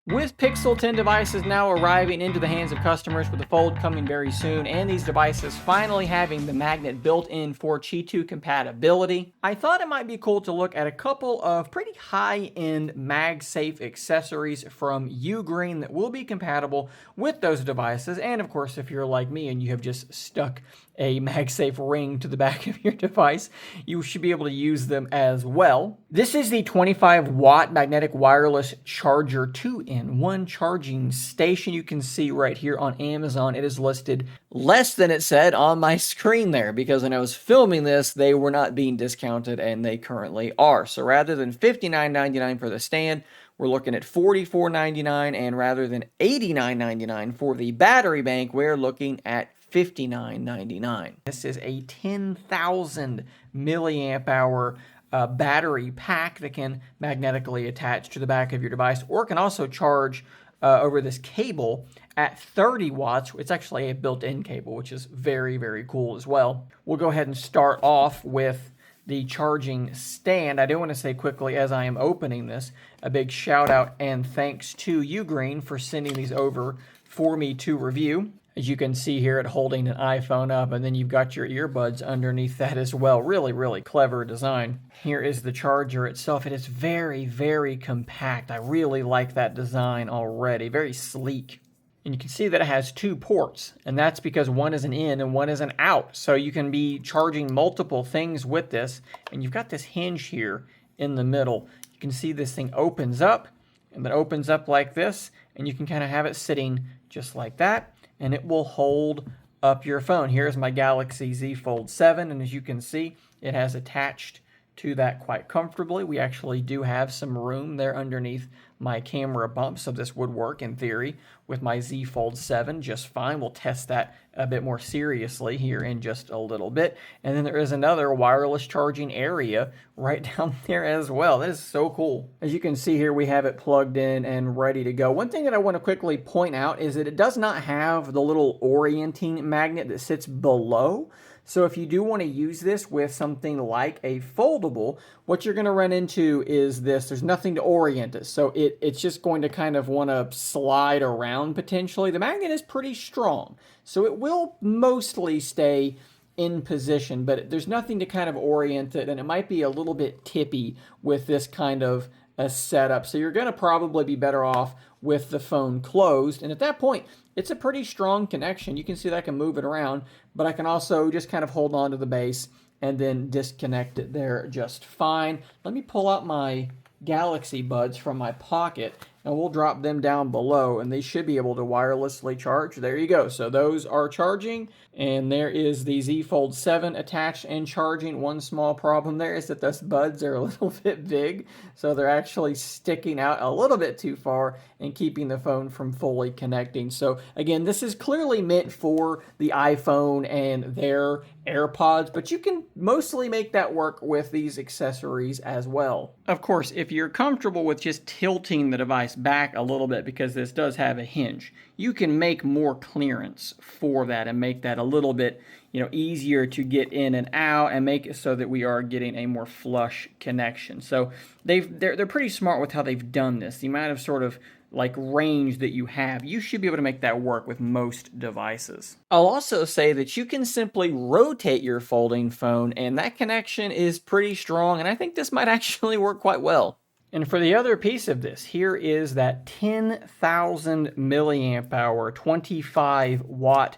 With Pixel 10 devices now arriving into the hands of customers, with the Fold coming very soon, and these devices finally having the magnet built in for Qi2 compatibility, I thought it might be cool to look at a couple of pretty high-end MagSafe accessories from Ugreen that will be compatible with those devices. And of course, if you're like me and you have just stuck a MagSafe ring to the back of your device, you should be able to use them as well. This is the 25-watt magnetic wireless charger 2-in-1 charging station. You can see right here on Amazon, it is listed less than it said on my screen there, because when I was filming this, they were not being discounted, and they currently are. So rather than $59.99 for the stand, we're looking at $44.99, and rather than $89.99 for the battery bank, we're looking at $59.99. This is a 10,000 milliamp hour battery pack that can magnetically attach to the back of your device, or can also charge over this cable at 30 watts. It's actually a built-in cable, which is very, very cool as well. We'll go ahead and start off with the charging stand. I do want to say quickly, as I am opening this, a big shout out and thanks to Ugreen for sending these over for me to review. As you can see here, it holding an iPhone up, and then you've got your earbuds underneath that as well. Really, really clever design. Here is the charger itself. It is very, very compact. I really like that design already. Very sleek. And you can see that it has two ports, and that's because one is an in and one is an out. So you can be charging multiple things with this, and you've got this hinge here in the middle. You can see this thing opens up, and then opens up like this, and you can kind of have it sitting just like that, and it will hold up your phone. Here's my Galaxy Z Fold 7, and as you can see, it has attached to that quite comfortably. We actually do have some room there underneath my camera bump, so this would work in theory with my Z Fold 7 just fine. We'll test that a bit more seriously here in just a little bit. And then there is another wireless charging area right down there as well. That is so cool. As you can see here, we have it plugged in and ready to go. One thing that I want to quickly point out is that it does not have the little orienting magnet that sits below. So if you do want to use this with something like a foldable, what you're going to run into is this. There's nothing to orient it. So it's just going to kind of want to slide around potentially. The magnet is pretty strong, so it will mostly stay in position, but there's nothing to kind of orient it, and it might be a little bit tippy with this kind of a setup. So you're going to probably be better off with the phone closed, and at that point, it's a pretty strong connection. You can see that I can move it around, but I can also just kind of hold on to the base and then disconnect it there just fine. Let me pull out my Galaxy Buds from my pocket, and we'll drop them down below, and they should be able to wirelessly charge. There you go. So those are charging, and there is the Z Fold 7 attached and charging. One small problem there is that those buds are a little bit big, so they're actually sticking out a little bit too far and keeping the phone from fully connecting. So again, this is clearly meant for the iPhone and their AirPods, but you can mostly make that work with these accessories as well. Of course, if you're comfortable with just tilting the device back a little bit, because this does have a hinge, you can make more clearance for that and make that a little bit, easier to get in and out, and make it so that we are getting a more flush connection. So they're pretty smart with how they've done this. The amount of sort of like range that you have, you should be able to make that work with most devices. I'll also say that you can simply rotate your folding phone, and that connection is pretty strong, and I think this might actually work quite well. And for the other piece of this, here is that 10,000 milliamp hour, 25 watt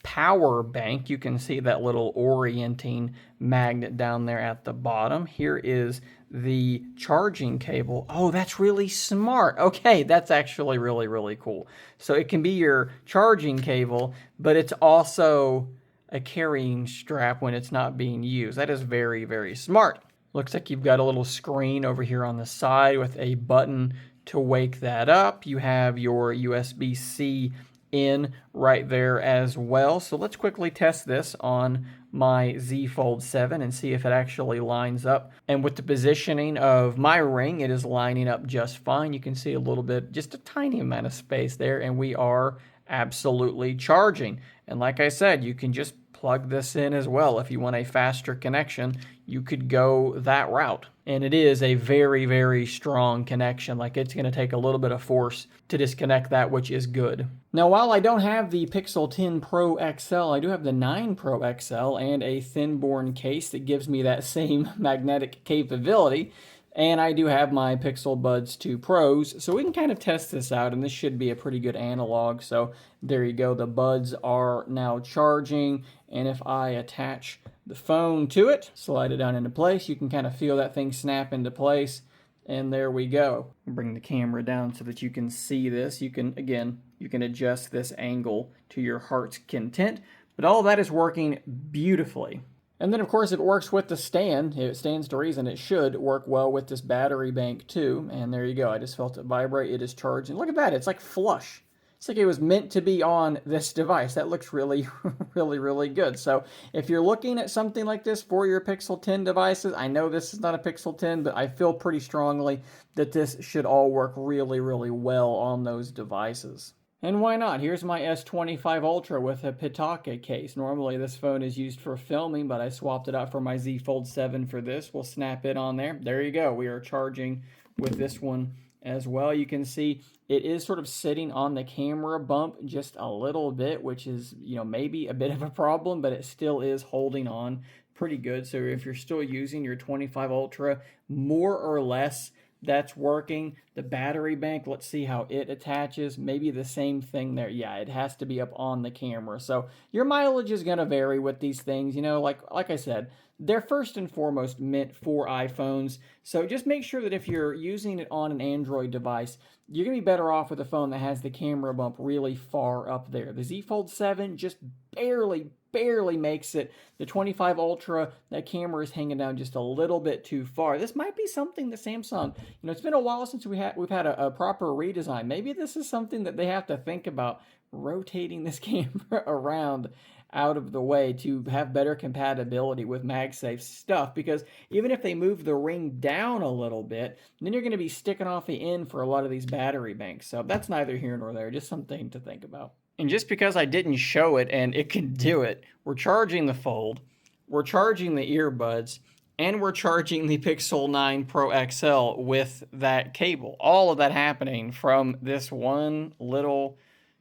power bank. You can see that little orienting magnet down there at the bottom. Here is the charging cable. Oh, that's really smart. Okay, that's actually really, really cool. So it can be your charging cable, but it's also a carrying strap when it's not being used. That is very, very smart. Looks like you've got a little screen over here on the side with a button to wake that up. You have your USB-C in right there as well. So let's quickly test this on my Z Fold 7 and see if it actually lines up. And with the positioning of my ring, it is lining up just fine. You can see a little bit, just a tiny amount of space there, and we are absolutely charging. And like I said, you can just plug this in as well. If you want a faster connection, you could go that route. And it is a very, very strong connection. Like, it's going to take a little bit of force to disconnect that, which is good. Now, while I don't have the Pixel 10 Pro XL, I do have the 9 Pro XL and a thin-born case that gives me that same magnetic capability. And I do have my Pixel Buds 2 Pros, so we can kind of test this out, and this should be a pretty good analog. So there you go, the buds are now charging, and if I attach the phone to it, slide it down into place, you can kind of feel that thing snap into place, and there we go. Bring the camera down so that you can see this. You can, again, you can adjust this angle to your heart's content, but all that is working beautifully. And then, of course, it works with the stand. It stands to reason it should work well with this battery bank, too. And there you go. I just felt it vibrate. It is charging. Look at that. It's like flush. It's like it was meant to be on this device. That looks really, really good. So if you're looking at something like this for your Pixel 10 devices, I know this is not a Pixel 10, but I feel pretty strongly that this should all work really well on those devices. And why not? Here's my S25 Ultra with a Pitaka case. Normally this phone is used for filming, but I swapped it out for my Z Fold 7 for this. We'll snap it on there. There you go. We are charging with this one as well. You can see it is sort of sitting on the camera bump just a little bit, which is, maybe a bit of a problem, but it still is holding on pretty good. So if you're still using your 25 Ultra, more or less, that's working. The battery bank, let's see how it attaches. Maybe the same thing there. Yeah, it has to be up on the camera. So your mileage is going to vary with these things. Like I said, they're first and foremost meant for iPhones. So just make sure that if you're using it on an Android device, you're going to be better off with a phone that has the camera bump really far up there. The Z Fold 7 just barely makes it. The 25 Ultra, that camera is hanging down just a little bit too far. This might be something that Samsung, it's been a while since we've had a proper redesign. Maybe this is something that they have to think about, rotating this camera around out of the way to have better compatibility with MagSafe stuff, because even if they move the ring down a little bit, then you're going to be sticking off the end for a lot of these battery banks. So that's neither here nor there, just something to think about. And just because I didn't show it and it can do it, we're charging the Fold, we're charging the earbuds, and we're charging the Pixel 9 Pro XL with that cable. All of that happening from this one little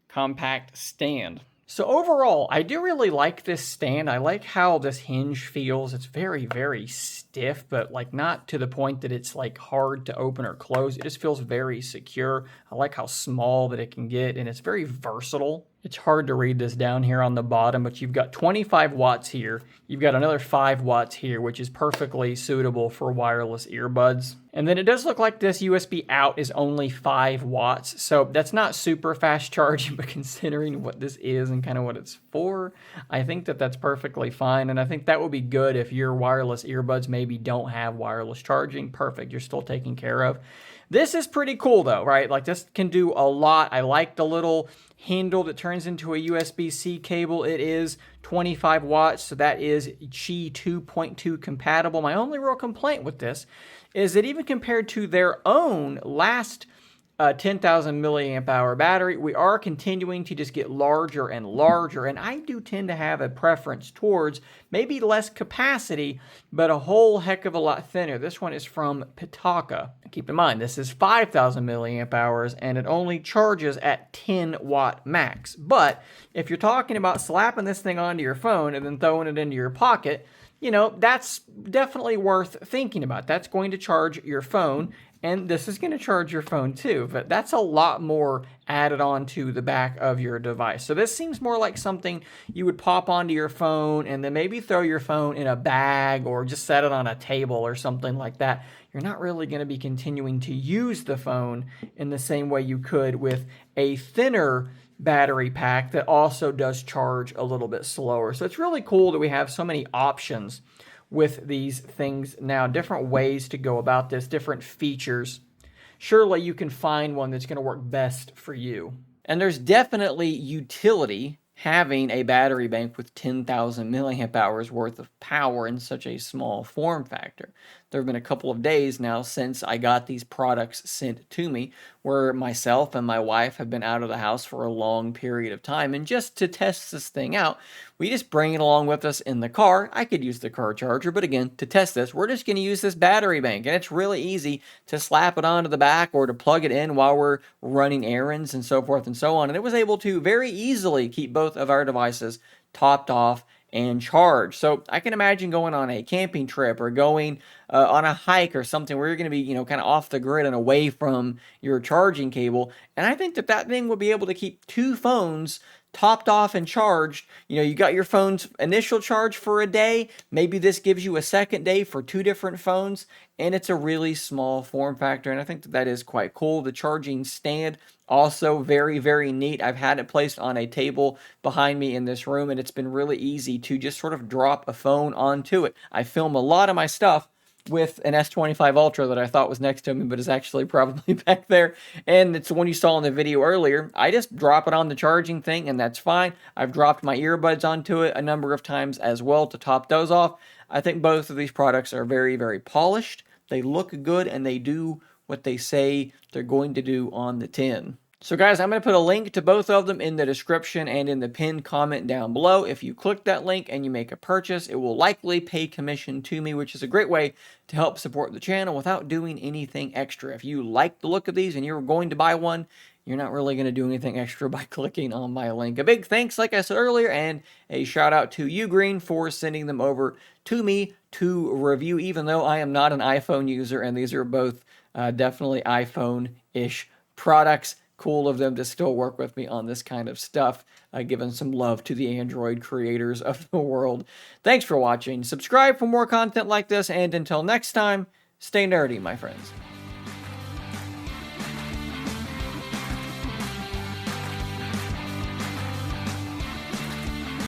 compact stand. So overall, I do really like this stand. I like how this hinge feels. It's very stiff, but not to the point that it's hard to open or close. It just feels very secure. I like how small that it can get, and it's very versatile. It's hard to read this down here on the bottom, but you've got 25 watts here. You've got another 5 watts here, which is perfectly suitable for wireless earbuds. And then it does look like this USB out is only 5 watts. So that's not super fast charging, but considering what this is and kind of what it's for, I think that that's perfectly fine. And I think that would be good if your wireless earbuds maybe don't have wireless charging. Perfect, you're still taken care of. This is pretty cool though, right? This can do a lot. I like the little handle that turns into a USB-C cable. It is 25 watts, so that is Qi 2.2 compatible. My only real complaint with this is that even compared to their own last 10,000 milliamp hour battery, we are continuing to just get larger and larger, and I do tend to have a preference towards maybe less capacity, but a whole heck of a lot thinner. This one is from Pitaka. Keep in mind, this is 5,000 milliamp hours, and it only charges at 10 watt max. But if you're talking about slapping this thing onto your phone and then throwing it into your pocket, that's definitely worth thinking about. That's going to charge your phone, and this is going to charge your phone too, but that's a lot more added on to the back of your device. So this seems more like something you would pop onto your phone and then maybe throw your phone in a bag or just set it on a table or something like that. You're not really going to be continuing to use the phone in the same way you could with a thinner battery pack that also does charge a little bit slower. So it's really cool that we have so many options with these things now, different ways to go about this, different features. Surely you can find one that's going to work best for you. And there's definitely utility having a battery bank with 10,000 milliamp hours worth of power in such a small form factor. there have been a couple of days now since I got these products sent to me, where myself and my wife have been out of the house for a long period of time. And just to test this thing out, we just bring it along with us in the car. I could use the car charger, but again, to test this, we're just going to use this battery bank. And it's really easy to slap it onto the back or to plug it in while we're running errands and so forth and so on. And it was able to very easily keep both of our devices topped off and charged. So I can imagine going on a camping trip or going on a hike or something where you're going to be, kind of off the grid and away from your charging cable. And I think that that thing would be able to keep two phones topped off and charged. You got your phone's initial charge for a day. Maybe this gives you a second day for two different phones, and it's a really small form factor, and I think that that is quite cool. The charging stand, also very, very neat. I've had it placed on a table behind me in this room, and it's been really easy to just sort of drop a phone onto it. I film a lot of my stuff with an S25 Ultra that I thought was next to me, but is actually probably back there. And it's the one you saw in the video earlier. I just drop it on the charging thing, and that's fine. I've dropped my earbuds onto it a number of times as well to top those off. I think both of these products are very, very polished. They look good, and they do what they say they're going to do on the tin. So guys, I'm going to put a link to both of them in the description and in the pinned comment down below. If you click that link and you make a purchase, it will likely pay commission to me, which is a great way to help support the channel without doing anything extra. If you like the look of these and you're going to buy one, you're not really going to do anything extra by clicking on my link. A big thanks, like I said earlier, and a shout out to Ugreen for sending them over to me to review, even though I am not an iPhone user, and these are both definitely iPhone-ish products. Cool of them to still work with me on this kind of stuff, giving some love to the Android creators of the world. Thanks for watching. Subscribe for more content like this, and until next time, stay nerdy, my friends.